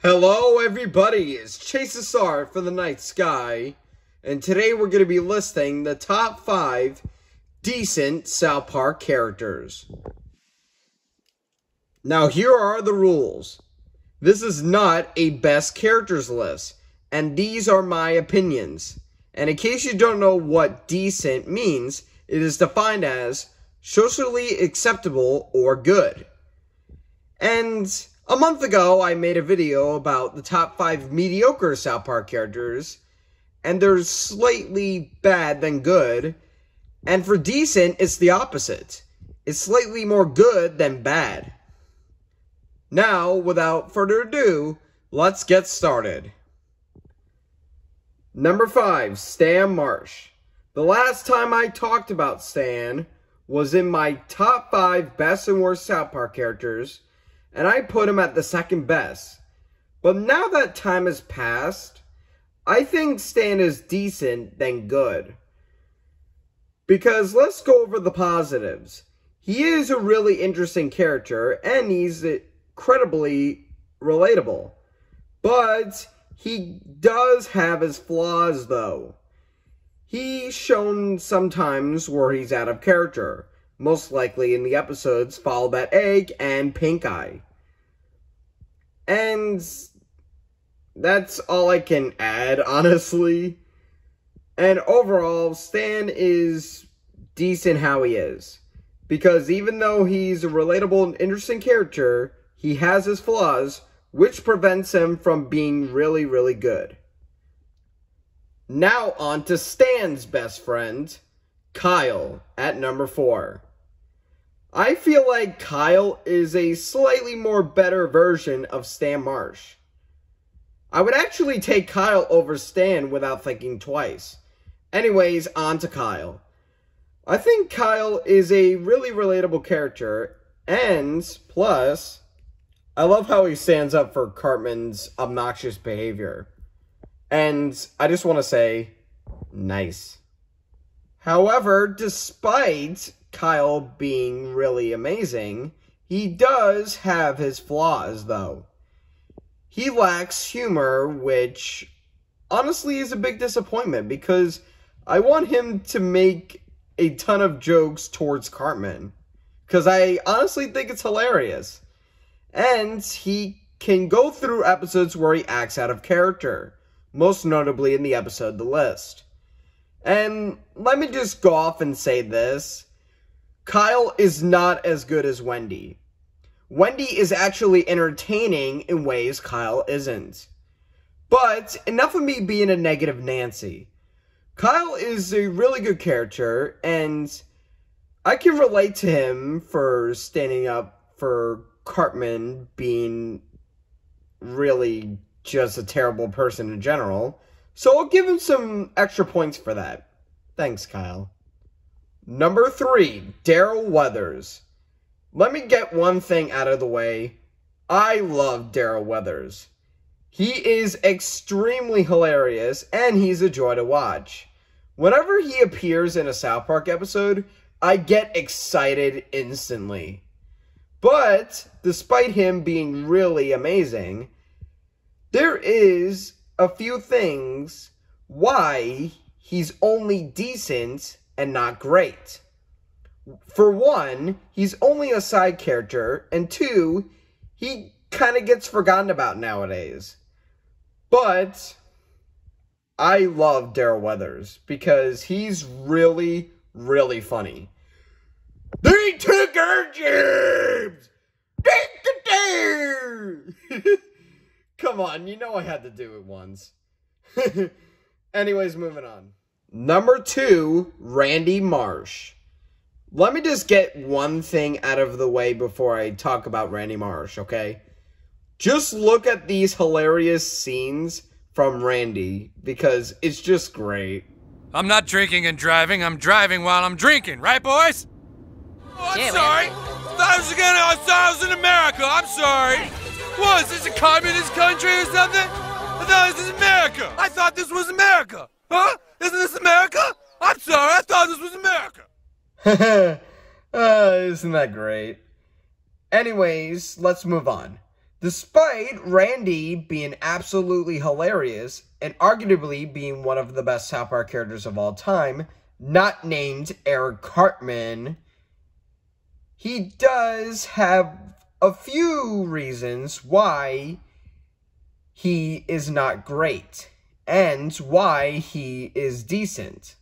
Hello everybody, it's Chase for the Night Sky, and today we're going to be listing the top 5 decent South Park characters. Now here are the rules. This is not a best characters list, and these are my opinions. And in case you don't know what decent means, it is defined as socially acceptable or good. And a month ago, I made a video about the top 5 mediocre South Park characters, and they're slightly bad than good, and for decent, it's the opposite. It's slightly more good than bad. Now, without further ado, let's get started. Number 5, Stan Marsh. The last time I talked about Stan was in my top 5 best and worst South Park characters, and I put him at the second best. But now that time has passed, I think Stan is decent than good. Because let's go over the positives. He is a really interesting character, and he's incredibly relatable. But he does have his flaws, though. He's shown sometimes where he's out of character. Most likely in the episodes Follow That Egg and Pink Eye. And that's all I can add, honestly. And overall, Stan is decent how he is. Because even though he's a relatable and interesting character, he has his flaws, which prevents him from being really, really good. Now on to Stan's best friend, Kyle, at number 4. I feel like Kyle is a slightly more better version of Stan Marsh. I would actually take Kyle over Stan without thinking twice. Anyways, on to Kyle. I think Kyle is a really relatable character, and plus, I love how he stands up for Cartman's obnoxious behavior. And I just want to say, nice. However, despite Kyle being really amazing, he does have his flaws, though. He lacks humor, which honestly is a big disappointment, because I want him to make a ton of jokes towards Cartman, because I honestly think it's hilarious. And he can go through episodes where he acts out of character, most notably in the episode The List. And let me just go off and say this. Kyle is not as good as Wendy. Wendy is actually entertaining in ways Kyle isn't. But enough of me being a negative Nancy. Kyle is a really good character, and I can relate to him for standing up for Cartman being really just a terrible person in general. So I'll give him some extra points for that. Thanks, Kyle. Number 3, Daryl Weathers. Let me get one thing out of the way. I love Daryl Weathers. He is extremely hilarious, and he's a joy to watch. Whenever he appears in a South Park episode, I get excited instantly. But, despite him being really amazing, there is a few things why he's only decent and not great. For one, he's only a side character, and 2, he kind of gets forgotten about nowadays. But I love Daryl Weathers because he's really, really funny. They took our jobs! Come on, you know I had to do it once. Anyways, moving on. Number 2, Randy Marsh. Let me just get one thing out of the way before I talk about Randy Marsh, okay? Just look at these hilarious scenes from Randy, because it's just great. I'm not drinking and driving, I'm driving while I'm drinking, right, boys? Oh, I'm sorry. I thought I was in America, I'm sorry. What, is this a communist country or something? I thought this was America. I thought this was America. Huh? Isn't this America? I'm sorry, I thought this was America. Isn't that great? Anyways, let's move on. Despite Randy being absolutely hilarious and arguably being one of the best South Park characters of all time, not named Eric Cartman, he does have a few reasons why he is not great and why he is decent.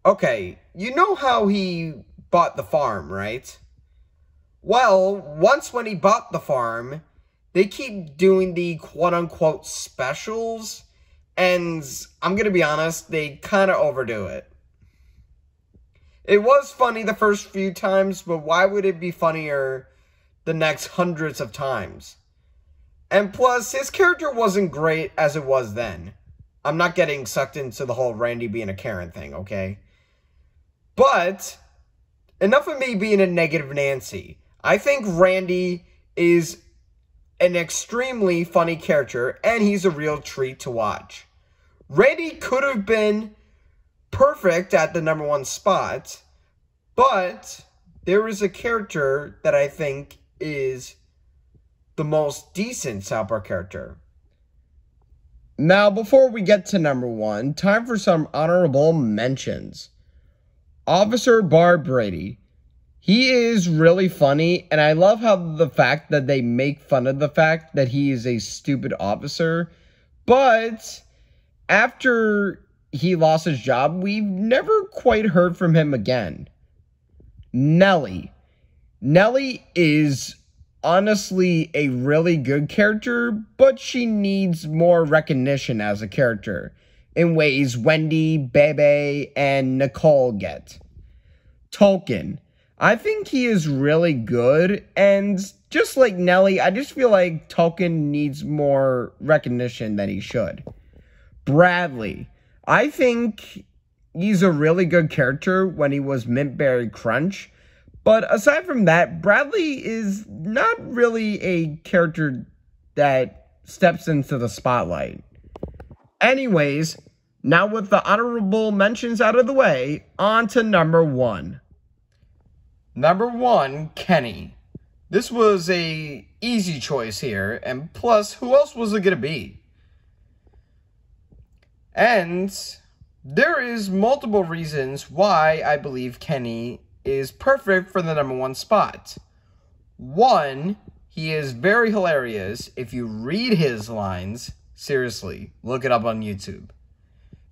Okay, you know how he bought the farm, right? Well, once when he bought the farm, they keep doing the quote-unquote specials, and I'm gonna be honest, they kind of overdo it. It was funny the first few times, but why would it be funnier the next hundreds of times? And plus, his character wasn't great as it was then. I'm not getting sucked into the whole Randy being a Karen thing, okay? But, enough of me being a negative Nancy. I think Randy is an extremely funny character, and he's a real treat to watch. Randy could have been perfect at the #1 spot, but there is a character that I think is the most decent South Park character. Now, before we get to #1, time for some honorable mentions. Officer Barb Brady. He is really funny, and I love how the fact that they make fun of the fact that he is a stupid officer. But after he lost his job, we've never quite heard from him again. Nellie. Nellie is honestly a really good character, but she needs more recognition as a character in ways Wendy, Bebe, and Nicole get. Tolkien. I think he is really good, and just like Nellie, I just feel like Tolkien needs more recognition than he should. Bradley. I think he's a really good character when he was Mintberry Crunch, but aside from that, Bradley is not really a character that steps into the spotlight. Anyways, now with the honorable mentions out of the way, on to #1. #1, Kenny. This was a easy choice here, and plus, who else was it gonna be? And there is multiple reasons why I believe Kenny is perfect for the #1 spot. One, he is very hilarious. If you read his lines, seriously, look it up on YouTube.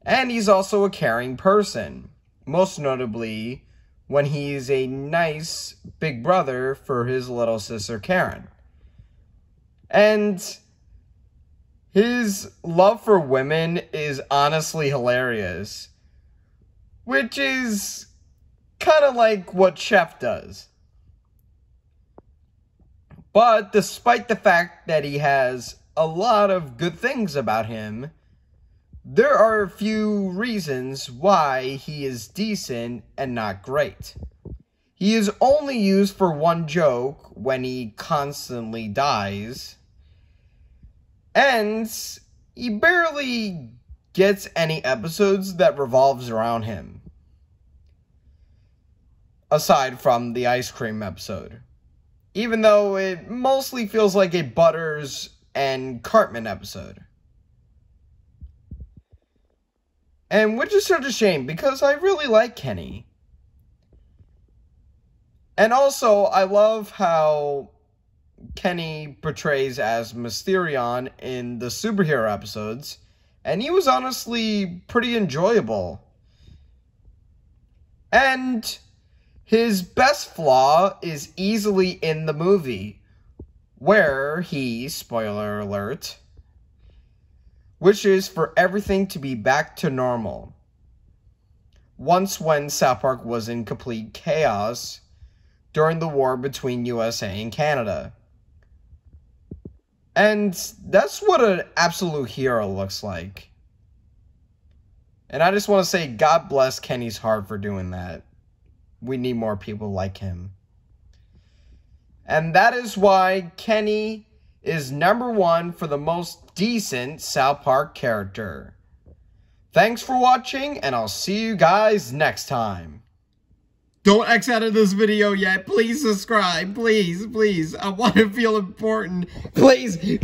And he's also a caring person, most notably when he's a nice big brother for his little sister Karen. And his love for women is honestly hilarious, which is kind of like what Chef does. But despite the fact that he has a lot of good things about him, there are a few reasons why he is decent and not great. He is only used for one joke when he constantly dies, and he barely gets any episodes that revolves around him, aside from the ice cream episode, even though it mostly feels like a Butters and Cartman episode. And which is such a shame, because I really like Kenny. And also, I love how Kenny portrays as Mysterion in the superhero episodes, and he was honestly pretty enjoyable. And his best flaw is easily in the movie, where he, spoiler alert, wishes for everything to be back to normal. Once when South Park was in complete chaos during the war between USA and Canada. And that's what an absolute hero looks like. And I just want to say God bless Kenny's heart for doing that. We need more people like him. And that is why Kenny is #1 for the most decent South Park character. Thanks for watching, and I'll see you guys next time. Don't X out of this video yet. Please subscribe. Please, please. I want to feel important. Please, please.